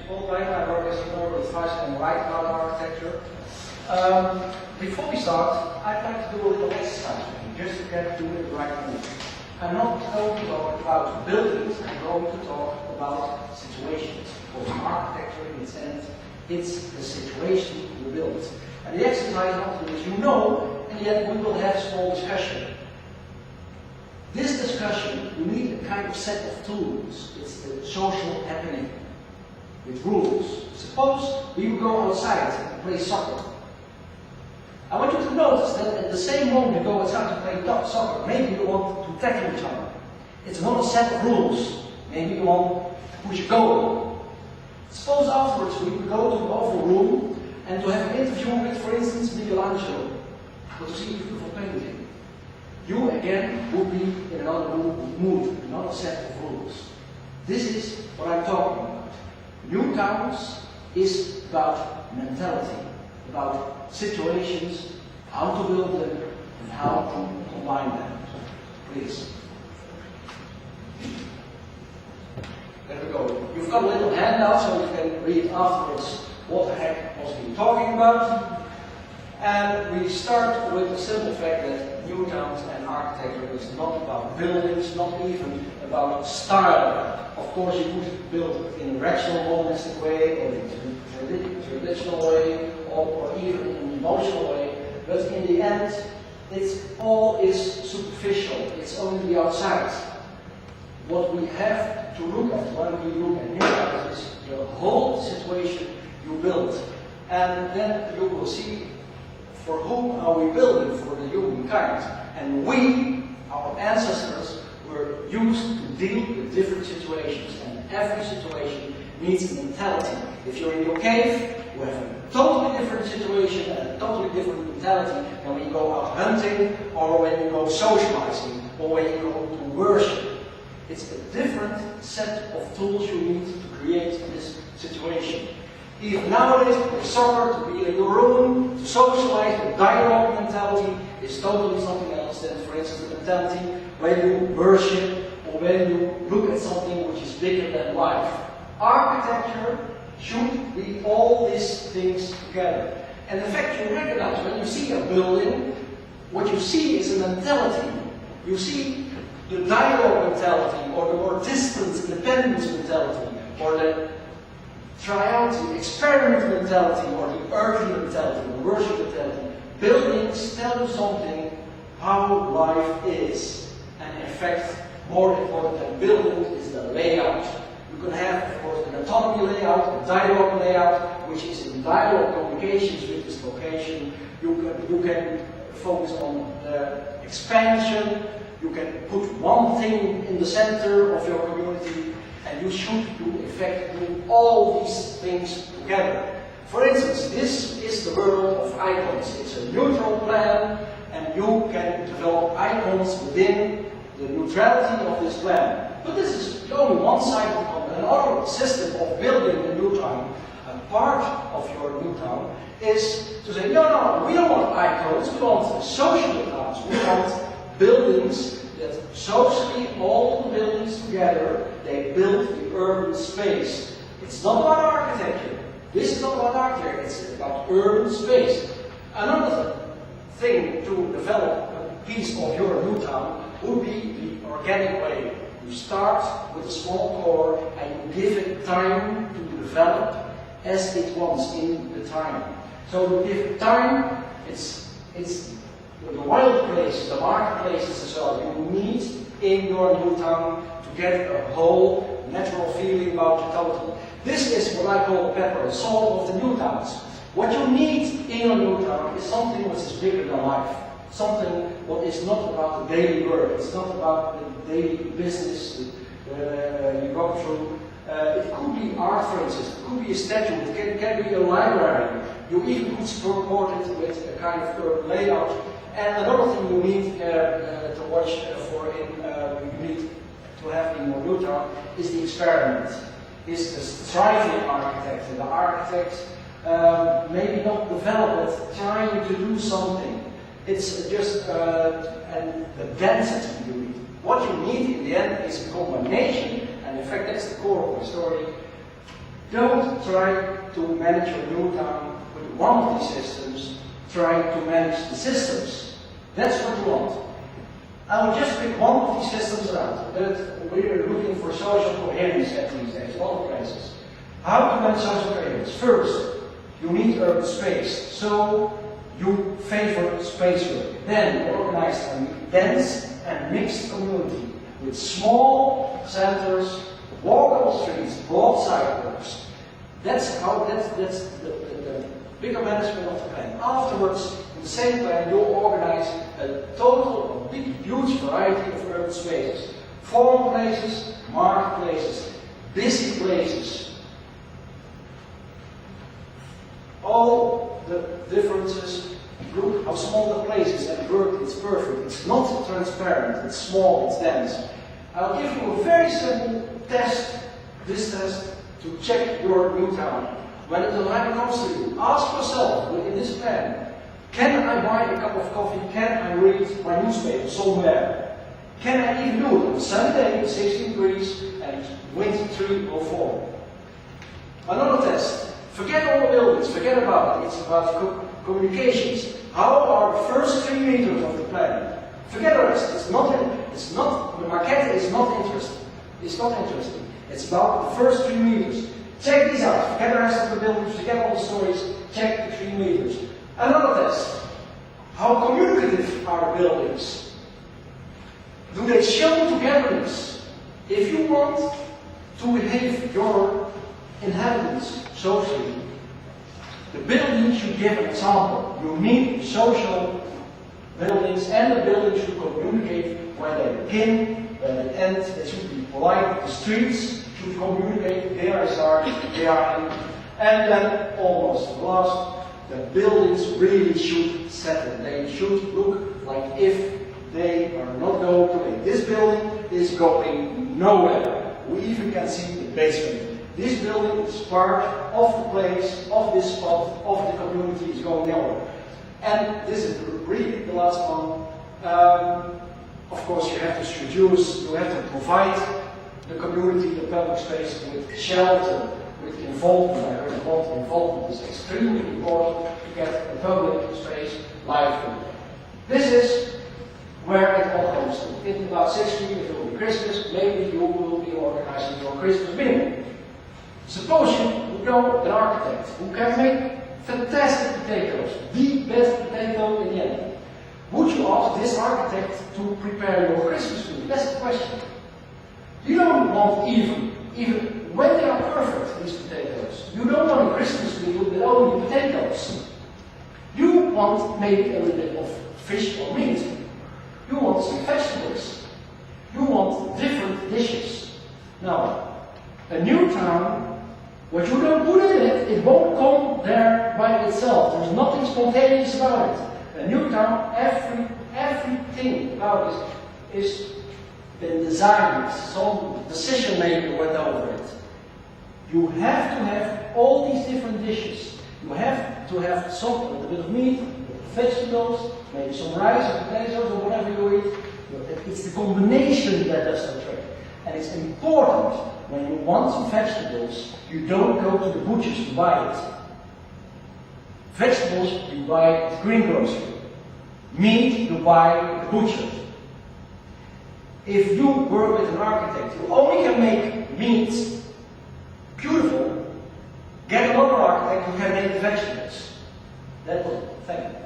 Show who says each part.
Speaker 1: Paul Dijkman. I work as a global advisor and write about architecture. Before we start, I'd like to do a little exercise with you, just to get to the right move. I'm not going to talk about buildings, I'm going to talk about situations. Because architecture, in its end, it's the situation you build. And the exercise I want to do is, you know, and yet we will have a small discussion. This discussion, you need a kind of set of tools. It's the social happening with rules. Suppose we would go outside and play soccer. I want you to notice that at the same moment you go outside to play soccer, maybe you want to tackle each other. It's not a set of rules. Maybe you want to push a goal. Suppose afterwards we would go to the Oval Room and to have an interview with, for instance, Michelangelo, or to see a beautiful painting. You again would be in another mood, another set of rules. This is what I'm talking about. Newtowns is about mentality, about situations, how to build them, and how to combine them. Please. There we go. You've got a little handout so you can read afterwards what the heck was he talking about. And we start with the simple fact that Newtowns and architecture is not about buildings, not even about style. Of course, you could build in a rational, modernistic way, or in a traditional way, or even in an emotional way. But in the end, it all is superficial. It's only the outside. What we have to look at when we look at Newtowns is the whole situation you build. And then you will see for whom are we building, for the humankind. And we, our ancestors, were used to deal with different situations. And every situation needs a mentality. If you're in your cave, you have a totally different situation and a totally different mentality than when you go out hunting, or when you go socializing, or when you go to worship. It's a different set of tools you need to create this situation. Even nowadays, to play soccer, to be in your room, to socialize, the dialogue mentality is totally something else than, for instance, the mentality when you worship or when you look at something which is bigger than life. Architecture should be all these things together. And in fact, you recognize when you see a building, what you see is a mentality. You see the dialogue mentality, or the more distant independence mentality, or the triality, experiment mentality, or the earthly mentality, the worship mentality. Buildings tell you something how life is. And in fact, more important than building is the layout. You can have, of course, an autonomy layout, a dialogue layout, which is in dialogue communications with this location. You can focus on the expansion. You can put one thing in the center of your community, and you should do, in fact, do all these things together. For instance, this is the world of icons. It's a neutral plan, and you can develop icons within the neutrality of this plan. But this is only one side of the coin. Another system of building a new town, a part of your new town, is to say, no, we don't want icons, we want social towns. We want buildings that socially, all the buildings together, they build the urban space. It's not about architecture. This is not about architecture, it's about urban space. Another thing to develop a piece of your new town would be the organic way. You start with a small core and you give it time to develop as it wants in the time. So you give it time, it's the wild places, the marketplaces as well. You need in your new town to get a whole natural feeling about your total. This is what I call the pepper and salt of the new towns. What you need in your new town is something which is bigger than life. Something what is not about the daily work. It's not about the daily business you go through. It could be art, for instance. It could be a statue. It can be a library. You even could support it with a kind of urban layout. And another thing you need to watch for you need to have in your new town is the experiment. Is the striving architect. And the architect maybe not develop it, trying to do something. It's just and the density you need. What you need in the end is a combination, and in fact that's the core of the story. Don't try to manage your new town with one of these systems, try to manage the systems. That's what you want. I will just pick one of these systems out, but we're looking for social coherence at these days, a lot of places. How to manage social coherence? First, you need urban space, so you favor space work. Then organize a dense and mixed community with small centers, walkable streets, broad sidewalks. That's the bigger management of the plan. Afterwards, in the same plan, you'll organize a big, huge variety of urban spaces. Formal places, marketplaces, busy places. All the differences. Look how small the place is and work, it's perfect. It's not transparent, it's small, it's dense. I'll give you a very simple test, this test, to check your new town. When the time comes to you, ask yourself, in this plan, can I buy a cup of coffee? Can I read my newspaper somewhere? Can I even do it on a Sunday, 16 degrees, and wind 3 or 4? Another test. Forget all the buildings, forget about it. It's about communications. How are the first 3 meters of the plan? Forget the rest. The maquette is not interesting. It's not interesting. It's about the first 3 meters. Check these out. Forget the rest of the buildings, forget all the stories. Check the 3 meters. Another test. How communicative are the buildings? Do they show togetherness? If you want to behave your inhabitants socially, the building should give an example. You need social buildings, and the buildings should communicate where they begin, where they end. They should be polite. The streets should communicate. There I start, there I end. And then, almost last, the buildings really should settle. They should look like if they are not going to make. This building is going nowhere. We even can see the basement. This building is part of the place, of this spot, of the community, is going nowhere. And this is really the last one. Of course, you have to reduce, you have to provide the community, the public space with shelter, with involvement. I heard about involvement is extremely important to get the public space lively. This is where it all comes to. In about 6 weeks, it will be Christmas. Maybe you will be organizing your Christmas dinner. Suppose you know an architect who can make fantastic potatoes, the best potato in the end. Would you ask this architect to prepare your Christmas meal? That's the question. You don't want even when they are perfect, these potatoes, you don't want a Christmas meal with only potatoes. You want maybe a little bit of fish or meat. You want some vegetables. You want different dishes. Now, a new town, what you don't put in it, it won't come there by itself. There's nothing spontaneous about it. A new town, everything about it is been designed. Some decision maker went over it. You have to have all these different dishes. You have to have a little bit of meat, vegetables, maybe some rice or potatoes or whatever you eat. It's the combination that does the trick. And it's important when you want some vegetables, you don't go to the butchers to buy it. Vegetables you buy at the greengrocery. Meat you buy at the butcher. If you work with an architect, you only can make meat beautiful. Get another architect who can make the vegetables. That was it. Thank you.